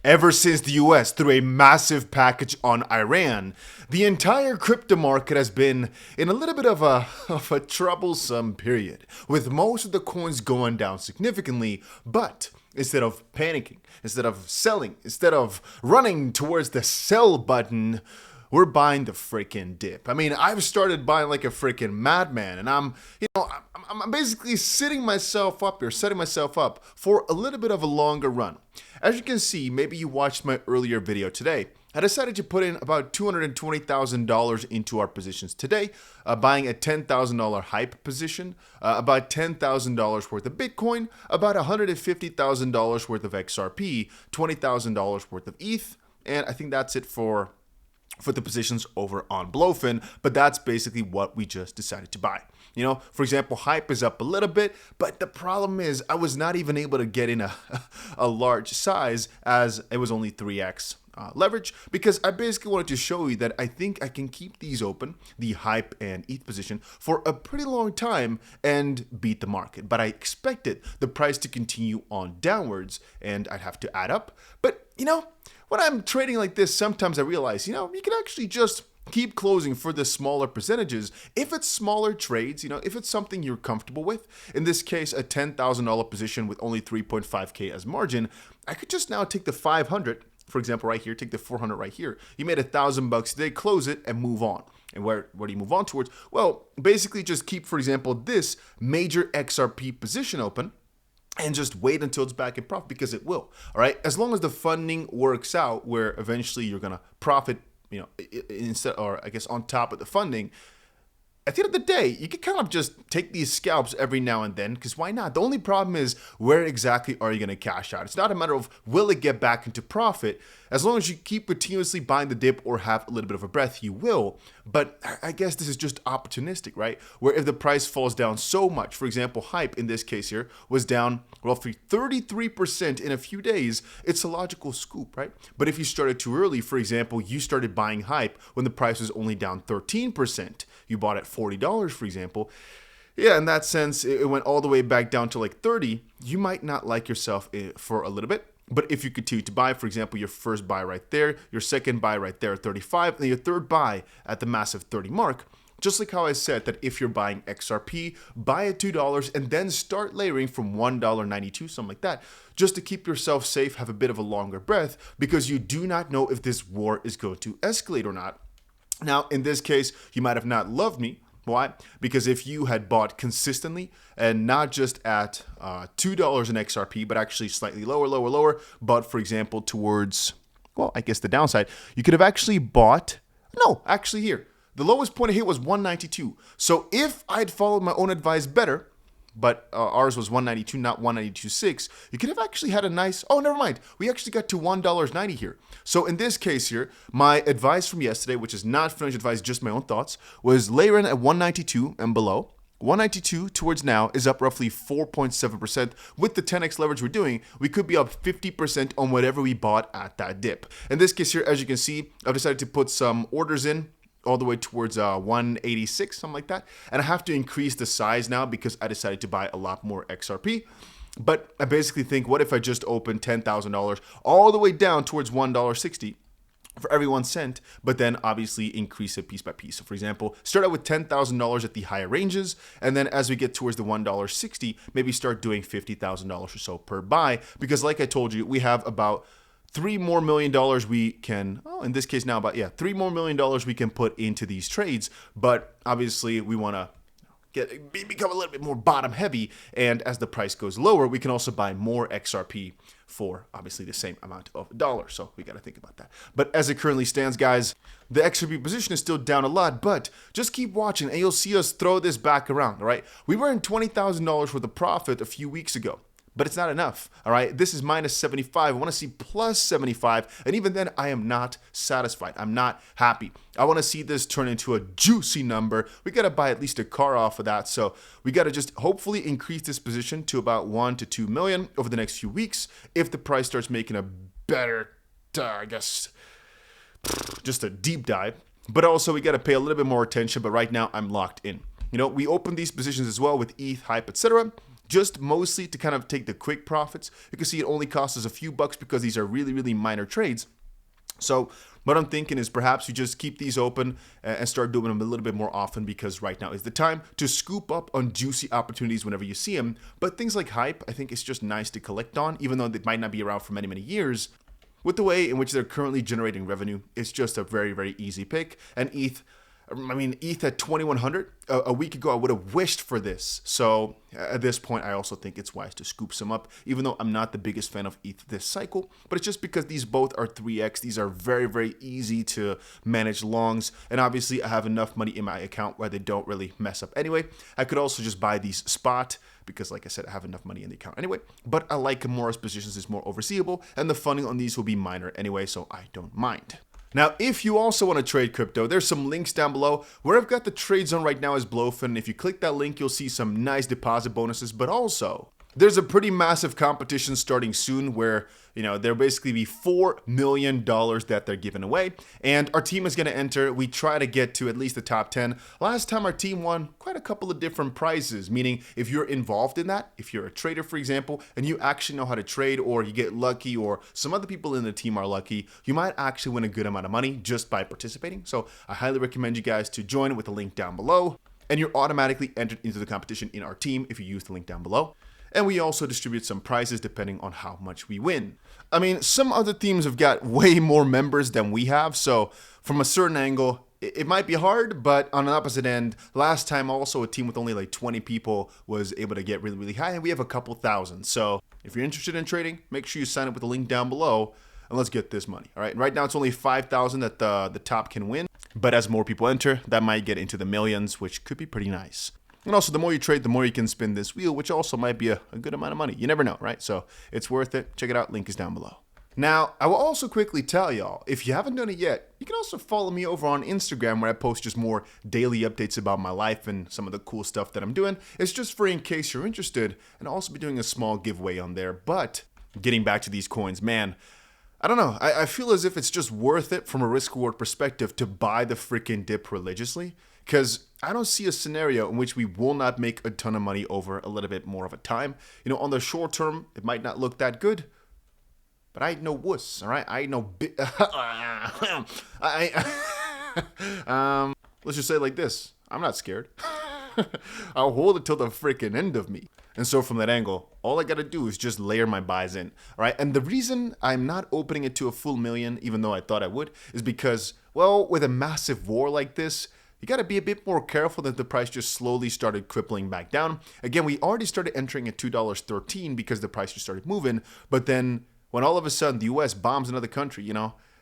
Ever since the US threw a massive package on Iran, the entire crypto market has been in a little bit of a troublesome period, with most of the coins going down significantly. But instead of panicking, instead of selling, instead of running towards the sell button, we're buying the freaking dip. I mean, I've started buying like a freaking madman, and I'm basically setting myself up for a little bit of a longer run. As you can see, maybe you watched my earlier video today. I decided to put in about $220,000 into our positions today, buying a $10,000 hype position, about $10,000 worth of Bitcoin, about $150,000 worth of XRP, $20,000 worth of ETH, and I think that's it for the positions over on Blofin, but that's basically what we just decided to buy. You know, for example, hype is up a little bit, but the problem is I was not even able to get in a large size, as it was only 3x leverage, because I basically wanted to show you that I think I can keep these open, the hype and ETH position, for a pretty long time and beat the market. But I expected the price to continue on downwards and I'd have to add up. But you know, when I'm trading like this, sometimes I realize, you can actually just keep closing for the smaller percentages. If it's smaller trades, if it's something you're comfortable with, in this case, a $10,000 position with only 3.5K as margin, I could just now take the 500, for example, right here, take the 400 right here. You made $1,000 today, close it and move on. And where do you move on towards? Well, basically just keep, for example, this major XRP position open and just wait until it's back in profit, because it will. All right. As long as the funding works out where eventually you're going to profit, instead, or I guess on top of the funding, at the end of the day, you can kind of just take these scalps every now and then, because why not? The only problem is, where exactly are you going to cash out? It's not a matter of will it get back into profit. As long as you keep continuously buying the dip or have a little bit of a breath, you will. But I guess this is just opportunistic, right? Where if the price falls down so much, for example, hype in this case here was down roughly 33% in a few days, it's a logical scoop, right? But if you started too early, for example, you started buying hype when the price was only down 13%, you bought at $40, for example. Yeah, in that sense, it went all the way back down to like 30. You might not like yourself for a little bit. But if you continue to buy, for example, your first buy right there, your second buy right there at 35, and your third buy at the massive 30 mark, just like how I said that if you're buying XRP, buy at $2 and then start layering from $1.92, something like that, just to keep yourself safe, have a bit of a longer breath, because you do not know if this war is going to escalate or not. Now, in this case, you might have not loved me. Why? Because if you had bought consistently and not just at $2 in XRP, but actually slightly lower, but for example, towards, well, I guess the downside, you could have actually bought, no, actually here, the lowest point I hit was 192. So if I'd followed my own advice better, but ours was 192, not 192.6, you could have actually had a nice, oh, never mind. We actually got to $1.90 here. So in this case here, my advice from yesterday, which is not financial advice, just my own thoughts, was layer in at 192 and below. 192 towards now is up roughly 4.7%. With the 10x leverage we're doing, we could be up 50% on whatever we bought at that dip. In this case here, as you can see, I've decided to put some orders in all the way towards 186, something like that. And I have to increase the size now because I decided to buy a lot more XRP. But I basically think, what if I just open $10,000 all the way down towards $1.60 for every 1 cent, but then obviously increase it piece by piece. So for example, start out with $10,000 at the higher ranges, and then as we get towards the $1.60, maybe start doing $50,000 or so per buy. Because like I told you, we have about $3 more million we can, in this case now, about, $3 more million we can put into these trades. But obviously we want to become a little bit more bottom heavy. And as the price goes lower, we can also buy more XRP for obviously the same amount of dollars. So we got to think about that. But as it currently stands, guys, the XRP position is still down a lot, but just keep watching and you'll see us throw this back around. All right. We were in $20,000 worth of profit a few weeks ago. But it's not enough, all right? This is minus 75. I want to see plus 75. And even then, I am not satisfied. I'm not happy. I want to see this turn into a juicy number. We got to buy at least a car off of that. So we got to just hopefully increase this position to about 1 to 2 million over the next few weeks. If the price starts making a better, I guess, just a deep dive. But also, we got to pay a little bit more attention. But right now, I'm locked in. We opened these positions as well with ETH, hype, etc. just mostly to kind of take the quick profits. You can see it only costs us a few bucks because these are really, really minor trades. So what I'm thinking is perhaps you just keep these open and start doing them a little bit more often, because right now is the time to scoop up on juicy opportunities whenever you see them. But things like hype, I think it's just nice to collect on, even though they might not be around for many, many years. With the way in which they're currently generating revenue, it's just a very, very easy pick. And ETH at 2100 a week ago, I would have wished for this. So at this point, I also think it's wise to scoop some up, even though I'm not the biggest fan of ETH this cycle. But it's just because these both are 3x. These are very, very easy to manage longs. And obviously, I have enough money in my account where they don't really mess up anyway. I could also just buy these spot because, like I said, I have enough money in the account anyway. But I like Kimura's positions. It's more overseeable. And the funding on these will be minor anyway, so I don't mind. Now, if you also want to trade crypto, there's some links down below. Where I've got the trade zone right now is Blofin. If you click that link, you'll see some nice deposit bonuses, but also there's a pretty massive competition starting soon where, there'll basically be $4 million that they're giving away. And our team is going to enter. We try to get to at least the top 10. Last time our team won quite a couple of different prizes, meaning if you're involved in that, if you're a trader, for example, and you actually know how to trade, or you get lucky, or some other people in the team are lucky, you might actually win a good amount of money just by participating. So I highly recommend you guys to join with the link down below. And you're automatically entered into the competition in our team if you use the link down below. And we also distribute some prizes depending on how much we win. I mean, some other teams have got way more members than we have, so from a certain angle, it might be hard, but on the opposite end, last time also a team with only like 20 people was able to get really, really high, and we have a couple thousand. So if you're interested in trading, make sure you sign up with the link down below, and let's get this money. All right, right now it's only 5,000 that the top can win, but as more people enter, that might get into the millions, which could be pretty nice. And also, the more you trade, the more you can spin this wheel, which also might be a good amount of money. You never know, right? So it's worth it. Check it out. Link is down below. Now, I will also quickly tell y'all, if you haven't done it yet, you can also follow me over on Instagram, where I post just more daily updates about my life and some of the cool stuff that I'm doing. It's just free in case you're interested, and I'll also be doing a small giveaway on there. But getting back to these coins, man, I don't know. I feel as if it's just worth it from a risk-reward perspective to buy the freaking dip religiously, because I don't see a scenario in which we will not make a ton of money over a little bit more of a time. On the short term, it might not look that good, but I ain't no wuss, all right? I ain't no let's just say it like this. I'm not scared. I'll hold it till the freaking end of me. And so from that angle, all I gotta do is just layer my buys in, all right? And the reason I'm not opening it to a full million, even though I thought I would, is because, well, with a massive war like this, you got to be a bit more careful that the price just slowly started crippling back down. Again, we already started entering at $2.13 because the price just started moving. But then when all of a sudden the US bombs another country,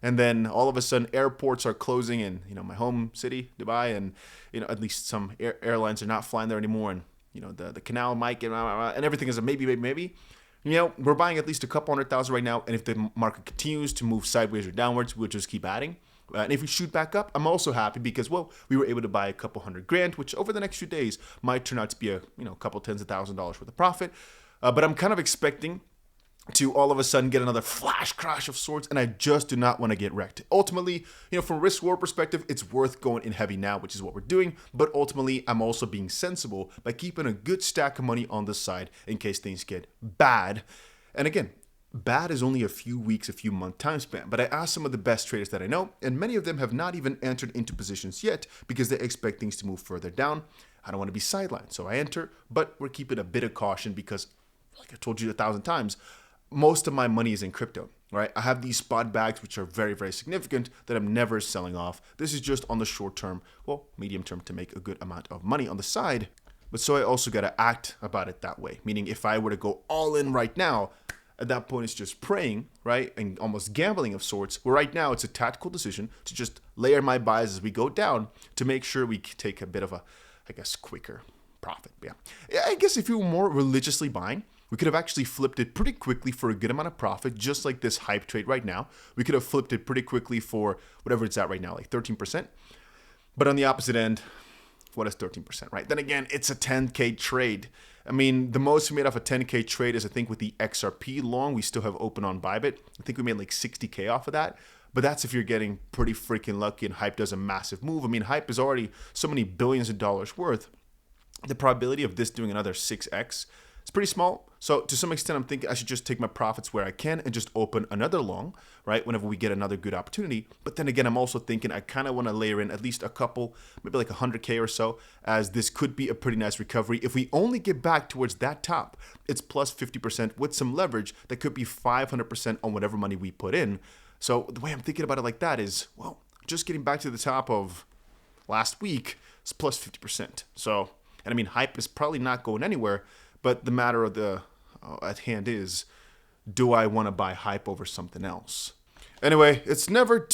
and then all of a sudden airports are closing in, my home city, Dubai, and, at least some airlines are not flying there anymore. And, the canal might get, and everything is a maybe. We're buying at least a couple 100,000 right now. And if the market continues to move sideways or downwards, we'll just keep adding. And if we shoot back up, I'm also happy because, well, we were able to buy a couple $100,000, which over the next few days might turn out to be a couple tens of $1,000s worth of profit. But I'm kind of expecting to all of a sudden get another flash crash of sorts, and I just do not want to get wrecked. Ultimately, from a risk-reward perspective, it's worth going in heavy now, which is what we're doing. But ultimately, I'm also being sensible by keeping a good stack of money on the side in case things get bad. And again, bad is only a few weeks, a few month time span, but I asked some of the best traders that I know, and many of them have not even entered into positions yet because they expect things to move further down. I don't want to be sidelined, so I enter, but we're keeping a bit of caution because, like I told you 1,000 times, most of my money is in crypto, right? I have these spot bags, which are very, very significant, that I'm never selling off. This is just on the short term, well, medium term, to make a good amount of money on the side. But so I also got to act about it that way, meaning if I were to go all in right now, at that point, it's just praying, right? And almost gambling of sorts, where right now it's a tactical decision to just layer my buys as we go down to make sure we take a bit of a, quicker profit. Yeah. I guess if you were more religiously buying, we could have actually flipped it pretty quickly for a good amount of profit, just like this hype trade right now. We could have flipped it pretty quickly for whatever it's at right now, like 13%. But on the opposite end, what is 13%, right? Then again, it's a 10K trade. I mean, the most we made off a 10K trade is, I think, with the XRP long, we still have open on Bybit. I think we made like 60K off of that. But that's if you're getting pretty freaking lucky and hype does a massive move. I mean, hype is already so many billions of dollars worth. The probability of this doing another 6x, It's pretty small. So to some extent, I'm thinking I should just take my profits where I can and just open another long, right? Whenever we get another good opportunity. But then again, I'm also thinking I kind of want to layer in at least a couple, maybe like 100K or so, as this could be a pretty nice recovery. If we only get back towards that top, it's plus 50% with some leverage. That could be 500% on whatever money we put in. So the way I'm thinking about it like that is, well, just getting back to the top of last week is plus 50%. So, and I mean, hype is probably not going anywhere, but the matter of the at hand is, do I want to buy hype over something else? Anyway, it's never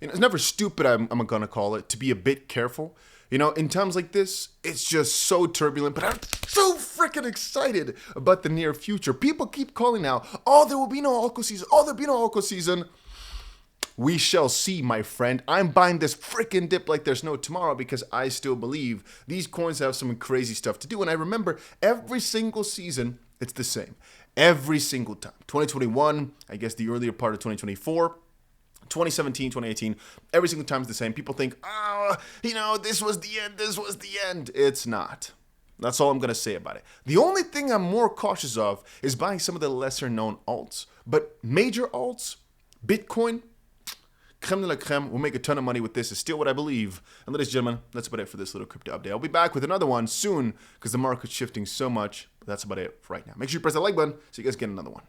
it's never stupid, I'm going to call it, to be a bit careful. You know, in times like this, it's just so turbulent, but I'm so freaking excited about the near future. People keep calling now, oh, there will be no altcoin season. Oh, there'll be no altcoin season. We shall see, my friend. I'm buying this freaking dip like there's no tomorrow because I still believe these coins have some crazy stuff to do. And I remember every single season, it's the same. Every single time. 2021, I guess the earlier part of 2024, 2017, 2018, every single time is the same. People think, oh, you know, this was the end, this was the end. It's not. That's all I'm going to say about it. The only thing I'm more cautious of is buying some of the lesser known alts. But major alts, Bitcoin, crème de la crème, we'll make a ton of money with this. It's still what I believe. And ladies and gentlemen, that's about it for this little crypto update. I'll be back with another one soon because the market's shifting so much. But that's about it for right now. Make sure you press that like button so you guys get another one.